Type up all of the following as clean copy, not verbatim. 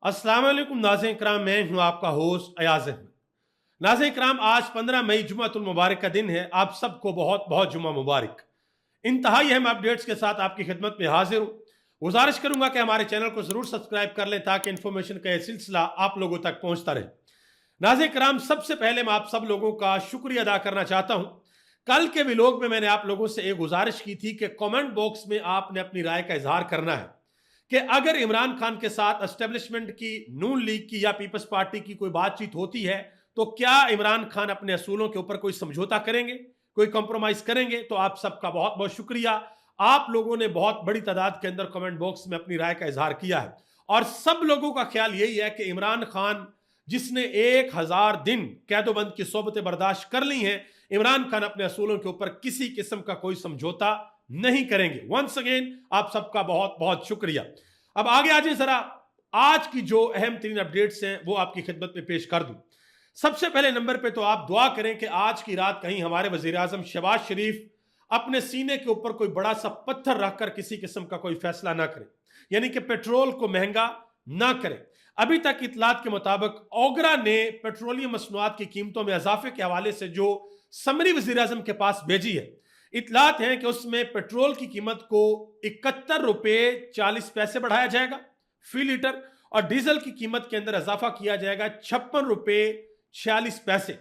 अस्सलाम वालेकुम नाज़रीन किराम, मैं हूं आपका होस्ट अयाज अहमद। नाज़रीन किराम, आज 15 मई जुम्मतुल मुबारक का दिन है। आप सबको बहुत बहुत जुम्मा मुबारक। इंतहाई अहम अपडेट्स के साथ आपकी खिदमत में हाजिर हूं। गुजारिश करूंगा कि हमारे चैनल को जरूर सब्सक्राइब कर लें ताकि इन्फॉर्मेशन का यह सिलसिला आप लोगों तक पहुंचता रहे। नाज़रीन किराम, सबसे पहले मैं आप सब लोगों का शुक्रिया अदा करना चाहता हूं। कल के व्लॉग में मैंने आप लोगों से एक गुजारिश की थी कि कमेंट बॉक्स में आपने अपनी राय का इजहार करना है कि अगर इमरान खान के साथ एस्टेब्लिशमेंट की, नून लीग की या पीपल्स पार्टी की कोई बातचीत होती है तो क्या इमरान खान अपने असूलों के ऊपर कोई समझौता करेंगे, कोई कंप्रोमाइज करेंगे। तो आप सबका बहुत बहुत शुक्रिया। आप लोगों ने बहुत बड़ी तादाद के अंदर कमेंट बॉक्स में अपनी राय का इजहार किया है और सब लोगों का ख्याल यही है कि इमरान खान जिसने 1000 दिन कैदोबंद की सोबतें बर्दाश्त कर ली हैं, इमरान खान अपने असूलों के ऊपर किसी किस्म का कोई समझौता नहीं करेंगे। वंस अगेन आप सबका बहुत बहुत शुक्रिया। अब आगे आ जाए जरा, आज की जो अहम तरीन अपडेट्स हैं वो आपकी खिदमत में पेश कर दूं। सबसे पहले नंबर पे तो आप दुआ करें कि आज की रात कहीं हमारे वजीर आजम शहबाज शरीफ अपने सीने के ऊपर कोई बड़ा सा पत्थर रखकर किसी किस्म का कोई फैसला ना करें, यानी कि पेट्रोल को महंगा ना करें। अभी तक इतलात के मुताबिक ओगरा ने पेट्रोलियम मसनूआत की कीमतों में इजाफे के हवाले से जो समरी वजीर आजम के पास भेजी है, इतलात हैं कि उसमें पेट्रोल की कीमत को 71 रुपये 40 पैसे बढ़ाया जाएगा फी लीटर और डीजल की कीमत के अंदर इजाफा किया जाएगा 56 रुपये 46 पैसे।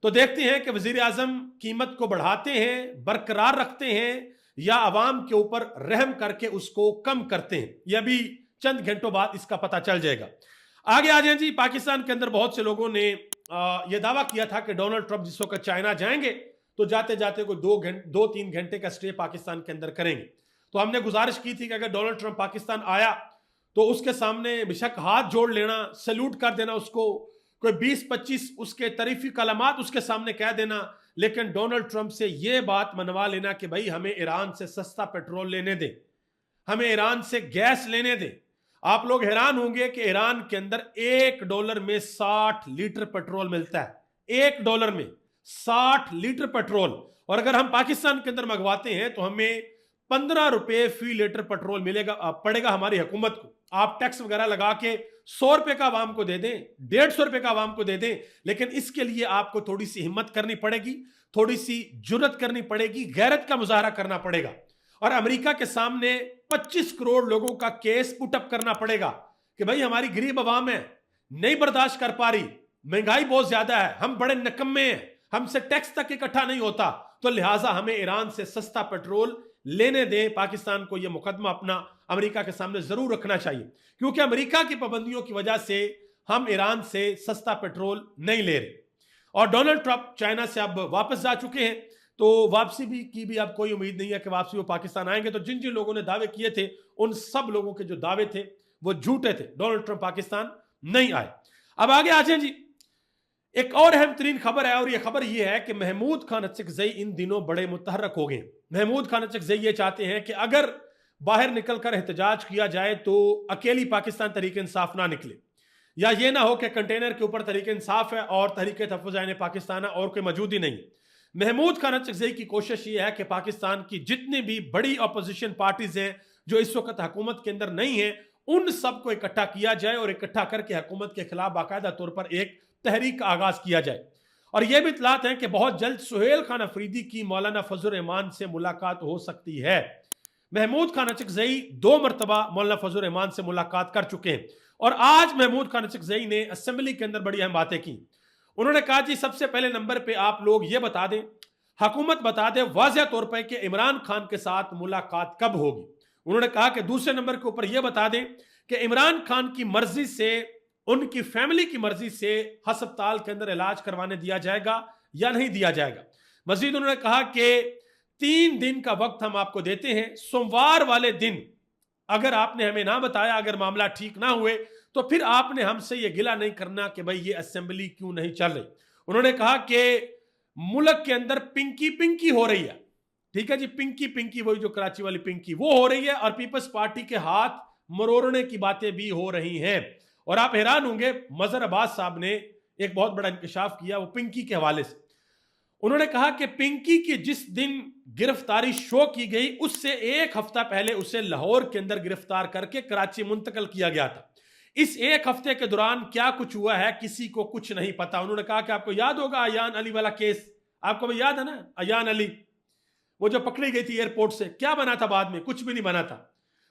तो देखते हैं कि वजीर आजम कीमत को बढ़ाते हैं, बरकरार रखते हैं या अवाम के ऊपर रहम करके उसको कम करते हैं। यह भी चंद घंटों बाद इसका पता चल जाएगा। आगे आ जाए जी, पाकिस्तान के अंदर बहुत से लोगों ने यह दावा किया था कि डोनाल्ड ट्रंप जिस वक्त चाइना जाएंगे तो जाते जाते कोई 2-3 घंटे का स्टे पाकिस्तान के अंदर करेंगे। तो हमने गुजारिश की थी कि अगर डोनाल्ड ट्रंप पाकिस्तान आया तो उसके सामने बेशक हाथ जोड़ लेना, सैल्यूट कर देना उसको, कोई 20-25 उसके तरीफी कलमात उसके सामने कह देना, लेकिन डोनाल्ड ट्रंप से यह बात मनवा लेना कि भाई हमें ईरान से सस्ता पेट्रोल लेने दें, हमें ईरान से गैस लेने दें। आप लोग हैरान होंगे कि ईरान के अंदर $1 में 60 लीटर पेट्रोल मिलता है। $1 में 60 लीटर पेट्रोल, और अगर हम पाकिस्तान के अंदर मंगवाते हैं तो हमें 15 रुपए फी लीटर पेट्रोल मिलेगा पड़ेगा हमारी हुकूमत को। आप टैक्स वगैरह लगा के 100 रुपए का आवाम को दे दें, 150 रुपए का आवाम को दे दें, लेकिन इसके लिए आपको थोड़ी सी हिम्मत करनी पड़ेगी, थोड़ी सी जुर्रत करनी पड़ेगी, गैरत का मुजाहरा करना पड़ेगा और अमेरिका के सामने 25 करोड़ लोगों का केस पुटअप करना पड़ेगा कि भाई हमारी गरीब आवाम है, नहीं बर्दाश्त कर पा रही, महंगाई बहुत ज्यादा है, हम बड़े निकम्मे हैं, हमसे टैक्स तक इकट्ठा नहीं होता, तो लिहाजा हमें ईरान से सस्ता पेट्रोल लेने दें। पाकिस्तान को यह मुकदमा अपना अमेरिका के सामने जरूर रखना चाहिए, क्योंकि अमेरिका की पाबंदियों की वजह से हम ईरान से सस्ता पेट्रोल नहीं ले रहे। और डोनाल्ड ट्रंप चाइना से अब वापस जा चुके हैं, तो वापसी भी की भी अब कोई उम्मीद नहीं है कि वापसी वो पाकिस्तान आएंगे। तो जिन जिन लोगों ने दावे किए थे उन सब लोगों के जो दावे थे वो झूठे थे। डोनाल्ड ट्रंप पाकिस्तान नहीं आए। अब आगे आ जाए जी, एक और अहम तरीन खबर है और यह खबर यह है कि महमूद खान अचकजई इन दिनों बड़े मुतहरक हो गए। महमूद खान अचकजई ये चाहते हैं कि अगर बाहर निकलकर एहतजाज किया जाए तो अकेली पाकिस्तान तहरीक इंसाफ ना निकले, या ये ना हो कि कंटेनर के ऊपर तहरीक इंसाफ है और तहरीक तहफ़्फ़ुज़ ऐन पाकिस्तान है और कोई मौजूद ही नहीं। महमूद खान अचकजई की कोशिश ये है कि पाकिस्तान की जितनी भी बड़ी अपोजिशन पार्टीज हैं जो इस वक्त हुकूमत के अंदर नहीं है, उन सबको इकट्ठा किया जाए और इकट्ठा करके हुकूमत के खिलाफ बाकायदा तौर पर एक तहरीक का आगाज किया जाए। और यह भी इतलात है कि बहुत जल्द सुहेल खान अफरीदी की मौलाना फजल रहमान से मुलाकात हो सकती है। महमूद खान अचकजई 2 मरतबा मौलाना फजल रहमान से मुलाकात कर चुके हैं और आज महमूद खान अचकजई ने असेंबली के अंदर बड़ी अहम बातें की। उन्होंने कहा जी, सबसे पहले नंबर पे आप लोग ये बता दें, हुकूमत बता दे वाज़ेह तौर पर कि इमरान खान के साथ मुलाकात कब होगी। उन्होंने कहा कि दूसरे नंबर के ऊपर यह बता दें कि इमरान खान की मर्जी से, उनकी फैमिली की मर्जी से हस्पताल के अंदर इलाज करवाने दिया जाएगा या नहीं दिया जाएगा। मजीद उन्होंने कहा कि 3 दिन का वक्त हम आपको देते हैं, सोमवार वाले दिन अगर आपने हमें ना बताया, अगर मामला ठीक ना हुए तो फिर आपने हमसे यह गिला नहीं करना कि भाई ये असेंबली क्यों नहीं चल रही। उन्होंने कहा कि मुल्क के अंदर पिंकी पिंकी हो रही है, ठीक है जी, पिंकी पिंकी, वही जो कराची वाली पिंकी वो हो रही है और पीपल्स पार्टी के हाथ मरोड़ने की बातें भी हो रही हैं। और आप हैरान होंगे, मजहर अब्बास साहब ने एक बहुत बड़ा इंकशाफ किया वो पिंकी के हवाले से। उन्होंने कहा कि पिंकी की जिस दिन गिरफ्तारी शो की गई उससे 1 हफ्ता पहले उसे लाहौर के अंदर गिरफ्तार करके कराची मुंतकल किया गया था। इस एक हफ्ते के दौरान क्या कुछ हुआ है किसी को कुछ नहीं पता। उन्होंने कहा कि आपको याद होगा अयान अली वाला केस, आपको भी याद है ना, अयान अली वो जो पकड़ी गई थी एयरपोर्ट से, क्या बना था बाद में? कुछ भी नहीं बना था।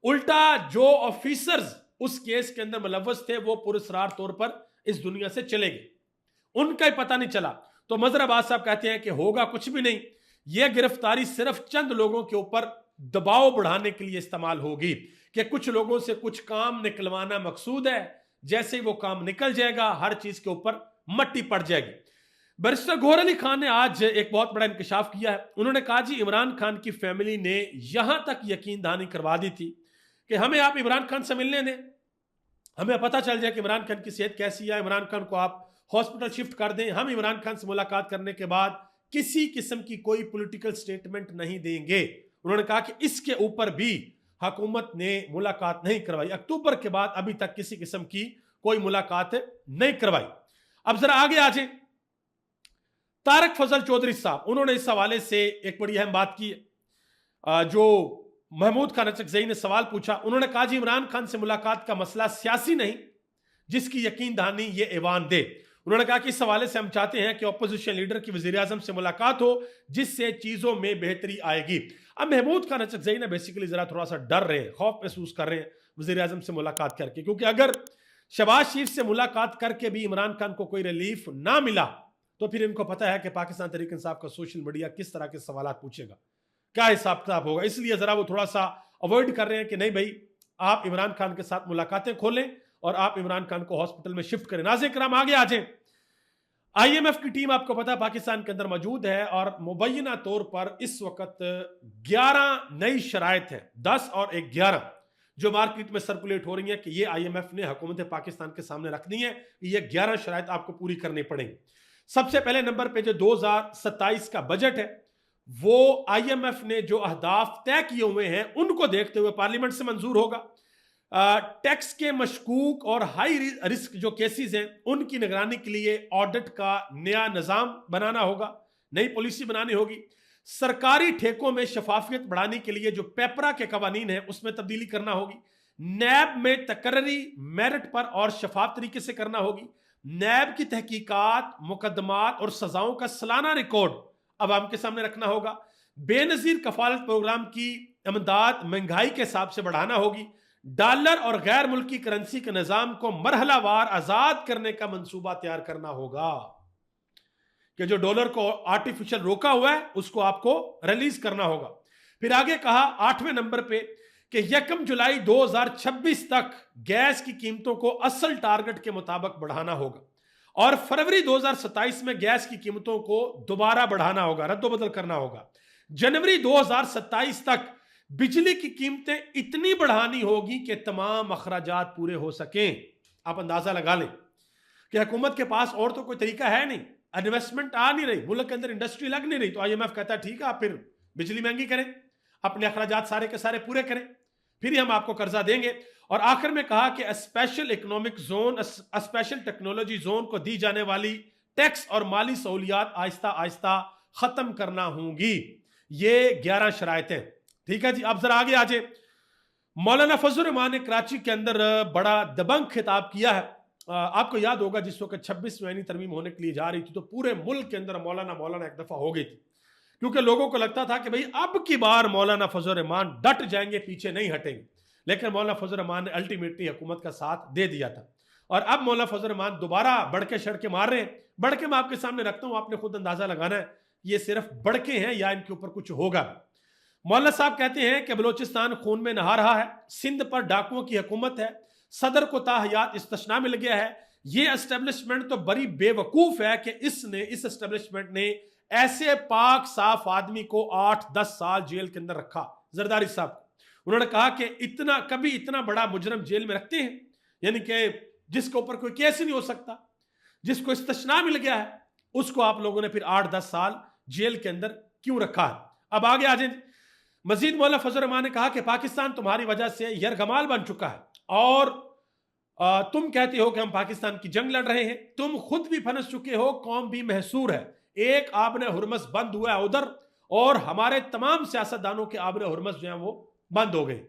उल्टा जो ऑफिसर्स उस केस के अंदर मुलव्वस थे वो पुरस्कार तौर पर इस दुनिया से चले गए, उनका ही पता नहीं चला। तो मजहर अब्बास साहब कहते हैं कि होगा कुछ भी नहीं, यह गिरफ्तारी सिर्फ चंद लोगों के ऊपर दबाव बढ़ाने के लिए इस्तेमाल होगी कि कुछ लोगों से कुछ काम निकलवाना मकसूद है, जैसे ही वो काम निकल जाएगा हर चीज के ऊपर मट्टी पड़ जाएगी। बैरिस्टर गौहर अली खान ने आज एक बहुत बड़ा इंकशाफ किया है। उन्होंने कहा जी इमरान खान की फैमिली ने यहां तक यकीन दहानी करवा दी थी कि हमें आप इमरान खान से मिलने दें, हमें पता चल जाए कि इमरान खान की सेहत कैसी है, इमरान खान को आप हॉस्पिटल शिफ्ट कर दें, हम इमरान खान से मुलाकात करने के बाद किसी किस्म की कोई पॉलिटिकल स्टेटमेंट नहीं देंगे। उन्होंने कहा कि इसके ऊपर भी हुकूमत ने मुलाकात नहीं करवाई, अक्टूबर के बाद अभी तक किसी किस्म की कोई मुलाकात नहीं करवाई। अब जरा आगे आ जाए, तारक फजल चौधरी साहब, उन्होंने इस हवाले से एक बड़ी अहम बात की। जो महमूद खान अचकज़ई ने सवाल पूछा, उन्होंने कहा जी इमरान खान से मुलाकात का मसला सियासी नहीं जिसकी यकीन दहानी ये ऐवान दे। उन्होंने कहा कि इस हवाले से हम चाहते हैं कि अपोजिशन लीडर की वजीर आजम से मुलाकात हो जिससे चीजों में बेहतरी आएगी। अब महमूद खान अचकज़ई ने बेसिकली जरा थोड़ा सा डर रहे हैं, खौफ महसूस कर रहे हैं वजीर आजम से मुलाकात करके, क्योंकि अगर शहबाज शरीफ से मुलाकात करके भी इमरान खान को कोई रिलीफ ना मिला तो फिर इनको पता है कि पाकिस्तान तहरीक इंसाफ का सोशल मीडिया किस तरह के सवाल पूछेगा, क्या हिसाब किताब होगा। इसलिए जरा वो थोड़ा सा अवॉइड कर रहे हैं कि नहीं भाई आप इमरान खान के साथ मुलाकातें खोलें और आप इमरान खान को हॉस्पिटल में शिफ्ट करें। नाज़रीन किराम आगे आ जाएं, IMF की टीम आपको पता है पाकिस्तान के अंदर मौजूद है और मुबैना तौर पर इस वक्त 11 नई शराइत हैं, 10 और 11 जो मार्केट में सर्कुलेट हो रही है कि ये IMF ने हुकूमत पाकिस्तान के सामने रखनी है, ये 11 शराइत आपको पूरी करनी पड़ेंगी। सबसे पहले नंबर पे जो 2027 का बजट है वो IMF ने जो अहदाफ तय किए हुए हैं उनको देखते हुए पार्लियामेंट से मंजूर होगा। टैक्स के मशकूक और हाई रिस्क जो केसेस हैं उनकी निगरानी के लिए ऑडिट का नया निज़ाम बनाना होगा, नई पॉलिसी बनानी होगी। सरकारी ठेकों में शफाफियत बढ़ाने के लिए जो पेपरा के कवानीन है उसमें तब्दीली करना होगी। नैब में तकर्री मेरिट पर और शफाफ तरीके से करना होगी। नैब की तहकीकात, मुकदमात और सजाओं का सालाना रिकॉर्ड अवाम के सामने रखना होगा। बेनजीर कफालत प्रोग्राम की इमदाद महंगाई के हिसाब से बढ़ाना होगी। डॉलर और गैर मुल्की करेंसी के निजाम को मरहलावार आजाद करने का मंसूबा तैयार करना होगा कि जो डॉलर को आर्टिफिशियल रोका हुआ है उसको आपको रिलीज करना होगा। फिर आगे कहा 8वें नंबर पे कि 1 जुलाई 2026 तक गैस की कीमतों को असल टारगेट के मुताबिक बढ़ाना होगा और फरवरी 2027 में गैस की कीमतों को दोबारा बढ़ाना होगा, रद्दोबदल करना होगा। जनवरी 2027 तक बिजली की कीमतें इतनी बढ़ानी होगी कि तमाम अखराजात पूरे हो सकें। आप अंदाजा लगा लें कि हुकूमत के पास और तो कोई तरीका है नहीं, इन्वेस्टमेंट आ नहीं रही, मुल्क के अंदर इंडस्ट्री लग नहीं रही, तो IMF कहता है ठीक है आप फिर बिजली महंगी करें, अपने अखराजात सारे के सारे पूरे करें, फिर ही हम आपको कर्जा देंगे। और आखिर में कहा कि special economic zone, special technology zone को दी जाने वाली टैक्स और माली सहूलियात आहिस्ता आहिस्ता खत्म करना होंगी। ये 11 शरायतें, ठीक है जी। अब जरा आगे आ जाए, मौलाना फजल रहमान ने कराची के अंदर बड़ा दबंग खिताब किया है। आपको याद होगा जिस वक्त 26वीं आईनी तरमीम होने के लिए जा रही थी तो पूरे मुल्क के अंदर मौलाना एक दफा हो गई थी, क्योंकि लोगों को लगता था कि भाई अब की बार मौलाना फजल रहमान डट जाएंगे, पीछे नहीं हटेंगे। लेकिन मौलाना फजल रहमान ने अल्टीमेटली हुकूमत का साथ दे दिया था और अब मौलाना फजल रहमान दोबारा बड़के शड़के मार रहे हैं। बड़के मैं आपके सामने रखता हूं, आपने खुद अंदाजा लगाना है ये सिर्फ बड़के हैं या इनके ऊपर कुछ होगा। मौलाना साहब कहते हैं कि बलोचिस्तान खून में नहा रहा है, सिंध पर डाकुओं की हुकूमत है, सदर को ताहयात इस्तिस्ना मिल गया है। ये एस्टेब्लिशमेंट तो बड़ी बेवकूफ है कि इस एस्टेब्लिशमेंट ने ऐसे पाक साफ आदमी को 8-10 साल जेल के अंदर रखा, जरदारी साहब। उन्होंने कहा कि कभी इतना बड़ा मुजरम जेल में रखते हैं, यानी कि जिसके ऊपर कोई केस ही नहीं हो सकता, जिसको इस्तिस्ना मिल गया है, उसको आप लोगों ने फिर 8-10 साल जेल के अंदर क्यों रखा है। अब आगे आ जाए, मजीद मौलाना फजल रहमान ने कहा कि पाकिस्तान तुम्हारी वजह से यरगमाल बन चुका है और तुम कहते हो कि हम पाकिस्तान की जंग लड़ रहे हैं, तुम खुद भी फंस चुके हो, कौम भी महसूर है। एक आबने हुरमस बंद हुआ है उधर और हमारे तमाम सियासतदानों के आबने हुरमस जो है वो बंद हो गए।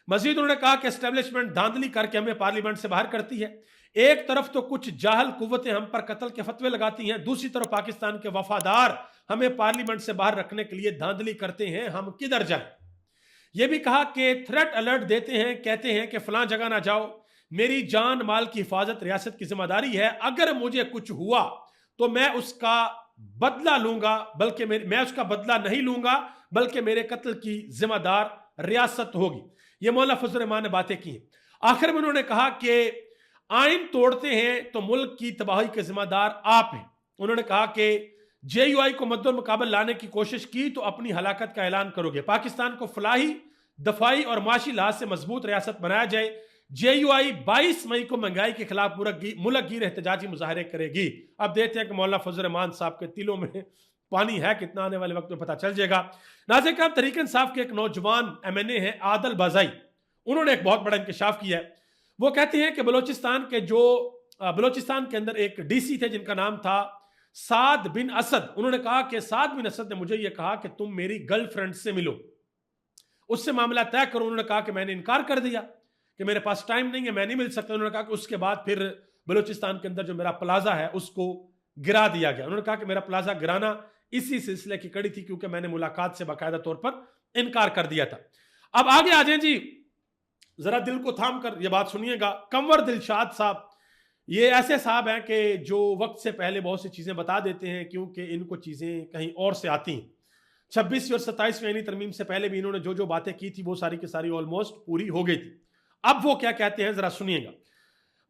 मजीद उन्होंने कहा कि एस्टेब्लिशमेंट धांधली करके हमें पार्लियामेंट से बाहर करती है। एक तरफ तो कुछ जाहल कुव्वतें हम पर कत्ल के फतवे लगाती हैं, दूसरी तरफ पाकिस्तान के वफादार हमें पार्लियामेंट से बाहर रखने के लिए धांधली करते हैं, हम किधर जाएं। यह भी कहा कि थ्रेट अलर्ट देते हैं, कहते हैं कि फलां जगह ना जाओ, मेरी जान माल की हिफाजत रियासत की जिम्मेदारी है, अगर मुझे कुछ हुआ तो मैं उसका बदला लूंगा, बल्कि मैं उसका बदला नहीं लूंगा, बल्कि मेरे कत्ल की जिम्मेदार रियासत होगी। ये मौला फजल रहमान ने बातें की हैं। आखिर में उन्होंने कहा कि आइन तोड़ते हैं तो मुल्क की तबाही के जिम्मेदार आप हैं। उन्होंने कहा कि JUI को मद्दे मुकाबल लाने की कोशिश की तो अपनी हलाकत का ऐलान करोगे। पाकिस्तान को फलाही, दफाई और माशी लिहाज से मजबूत रियासत बनाया जाए। JUI 22 मई को महंगाई के खिलाफ मुल्क गिर एहतजाजी मुजाहरे करेगी। अब देखते हैं कि मौलाना फजल रहमान साहब के तिलों में पानी है कितना, आने वाले वक्त में पता चल जाएगा। नाज़रीन साहब, तहरीक इंसाफ के एक नौजवान MNA हैं आदल बाज़ाई, उन्होंने एक बहुत बड़ा इंकशाफ किया है। वो कहते हैं कि बलोचिस्तान के अंदर एक DC थे जिनका नाम था साद बिन असद। उन्होंने कहा कि साद बिन असद ने मुझे यह कहा कि तुम मेरी गर्लफ्रेंड से मिलो, उससे मामला तय करो। उन्होंने कहा कि मैंने इनकार कर दिया कि मेरे पास टाइम नहीं है, मैं नहीं मिल सकता। उन्होंने कहा कि उसके बाद फिर बलोचिस्तान के अंदर जो मेरा प्लाजा है उसको गिरा दिया गया। उन्होंने कहा कि मेरा प्लाजा गिराना इसी सिलसिले की कड़ी थी क्योंकि मैंने मुलाकात से बाकायदा तौर पर इनकार कर दिया था। अब आगे आ जाए जी, जरा दिल को थाम कर यह बात सुनिएगा। कंवर दिलशाद साहब, ये ऐसे साहब हैं कि जो वक्त से पहले बहुत सी चीजें बता देते हैं क्योंकि इनको चीजें कहीं और से आती हैं। 26वीं और 27वीं यानी तरमीम से पहले भी इन्होंने जो जो बातें की थी वो सारी की सारी ऑलमोस्ट पूरी हो गई थी। अब वो क्या कहते हैं जरा सुनिएगा।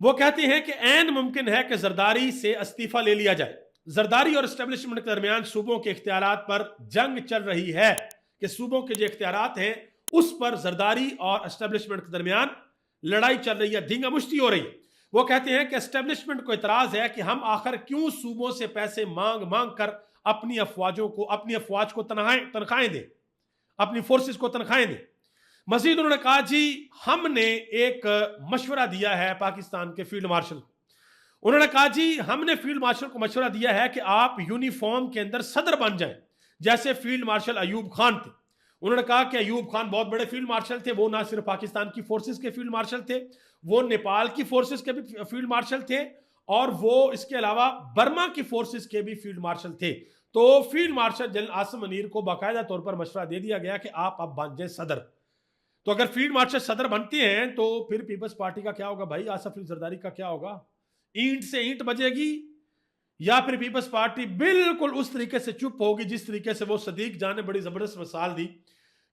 वो कहते हैं कि ऐन मुमकिन है कि जरदारी से इस्तीफा ले लिया जाए। जरदारी और एस्टेब्लिशमेंट के दरमियान सूबों के इख्तियारात पर जंग चल रही है कि सूबों के जो इख्तियारात हैं उस पर जरदारी और एस्टेब्लिशमेंट के दरमियान लड़ाई चल रही है, धींगा मुश्ती हो रही है। वो कहते हैं कि एस्टेब्लिशमेंट को इतराज है कि हम आखिर क्यों सूबों से पैसे मांग मांग कर अपनी अफवाज को तनख्वाहें दें, अपनी फोर्सेस को तनख्वाहें दें। मजीद उन्होंने कहा जी हमने एक मशवरा दिया है पाकिस्तान के फील्ड मार्शल को। उन्होंने कहा जी हमने फील्ड मार्शल को मशवरा दिया है कि आप यूनिफॉर्म के अंदर सदर बन जाएं जैसे फील्ड मार्शल अयूब खान थे। उन्होंने कहा कि अयूब खान बहुत बड़े फील्ड मार्शल थे, वो ना सिर्फ पाकिस्तान की फोर्सेस के फील्ड मार्शल थे, वो नेपाल की फोर्सेस के भी फील्ड मार्शल थे और वो इसके अलावा बर्मा की फोर्सेस के भी फील्ड मार्शल थे। तो field marshal general Asim Munir को बाकायदा तौर पर मशवरा दे दिया गया कि आप अब बन जाए सदर। तो अगर फील्ड मार्शल सदर बनते हैं तो फिर पीपल्स पार्टी का क्या होगा भाई, आसफ अली जरदारी का क्या होगा? ईंट से ईंट बजेगी या फिर पीपल्स पार्टी बिल्कुल उस तरीके से चुप होगी जिस तरीके से वो सदीक जान ने बड़ी जबरदस्त मिसाल दी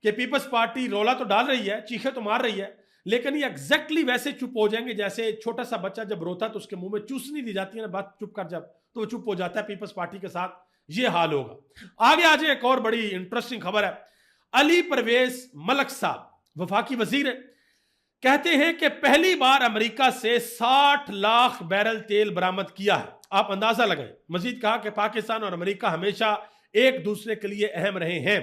कि पीपल्स पार्टी रौला तो डाल रही है, चीखे तो मार रही है, लेकिन ये एग्जैक्टली वैसे चुप हो जाएंगे जैसे छोटा सा बच्चा जब रोता तो उसके मुंह में चूसनी दी जाती है ना, बात चुप कर जब तो वो चुप हो जाता है। पीपल्स पार्टी के साथ ये हाल होगा। आगे आज एक और बड़ी इंटरेस्टिंग खबर है। अली परवेज मलक साहब वफाकी वजीर है, कहते हैं कि पहली बार अमेरिका से 60 लाख बैरल तेल बरामद किया है। आप अंदाजा लगाएं। मजीद कहा कि पाकिस्तान और अमेरिका हमेशा एक दूसरे के लिए अहम रहे हैं।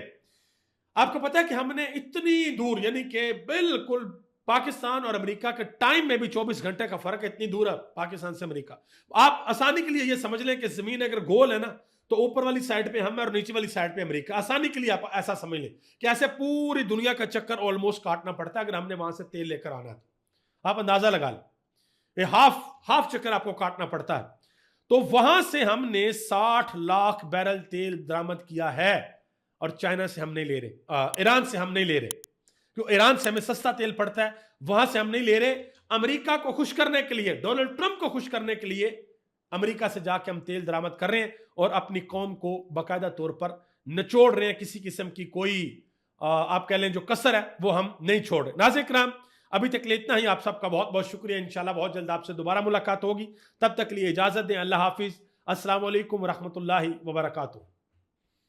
आपको पता है कि हमने इतनी दूर यानी कि बिल्कुल पाकिस्तान और अमेरिका के टाइम में भी 24 घंटे का फर्क है, इतनी दूर है पाकिस्तान से अमेरिका। आप आसानी के लिए ये समझ लें कि जमीन अगर गोल है ना तो ऊपर वाली साइड पे हम और नीचे वाली साइड पे अमेरिका। आसानी के लिए आप ऐसा समझ लें कि ऐसे पूरी दुनिया का चक्कर ऑलमोस्ट काटना पड़ता है अगर हमने वहां से तेल लेकर आना है। आप अंदाजा लगा लें, ये हाफ चक्कर आपको काटना पड़ता है। तो वहां से हमने 60 लाख बैरल तेल बरामद किया है और चाइना से हम नहीं ले रहे, ईरान से हम नहीं ले रहे क्योंकि ईरान से हमें सस्ता तेल पड़ता है, वहां से हम नहीं ले रहे। अमेरिका को खुश करने के लिए, डोनाल्ड ट्रंप को खुश करने के लिए अमेरिका से जाके हम तेल बरामद कर रहे हैं और अपनी कौम को बाकायदा तौर पर निचोड़ रहे हैं। किसी किस्म की कोई आप कह लें जो कसर है वो हम नहीं छोड़ रहे। नाज़रीन किराम, अभी तक लिए इतना ही। आप सबका बहुत बहुत शुक्रिया। इंशाल्लाह बहुत जल्द आपसे दोबारा मुलाकात होगी। तब तक लिए इजाजत दें। अल्लाह हाफिज। अस्सलाम वालेकुम व रहमतुल्लाहि व बरकातुहू।